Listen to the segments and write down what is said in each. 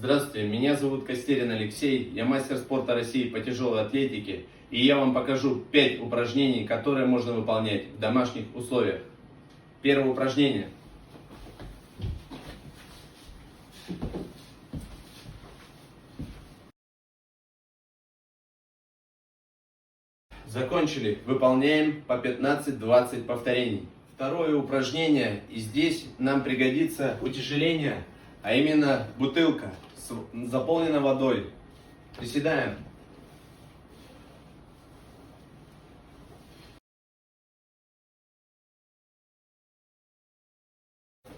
Здравствуйте, меня зовут Костерин Алексей, я мастер спорта России по тяжелой атлетике, и я вам покажу 5 упражнений, которые можно выполнять в домашних условиях. Первое упражнение. Закончили, выполняем по 15-20 повторений. Второе упражнение, и здесь нам пригодится утяжеление, а именно бутылка заполнена водой. Приседаем.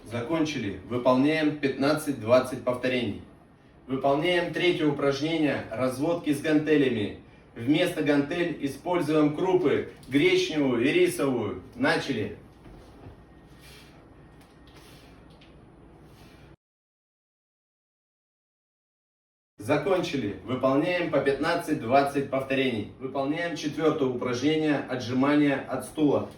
Закончили, выполняем 15-20 повторений. Выполняем третье упражнение разводки с гантелями. Вместо гантель используем крупы гречневую и рисовую. Начали. Закончили. Выполняем по 15-20 повторений. Выполняем четвертое упражнение отжимания от стула.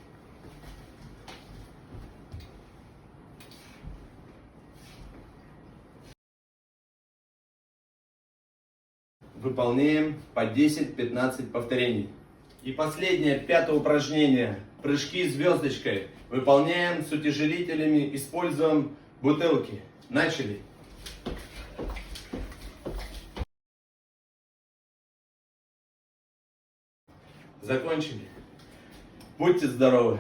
Выполняем по 10-15 повторений. И последнее, пятое упражнение. Прыжки звездочкой. Выполняем с утяжелителями, используем бутылки. Начали. Закончили. Будьте здоровы!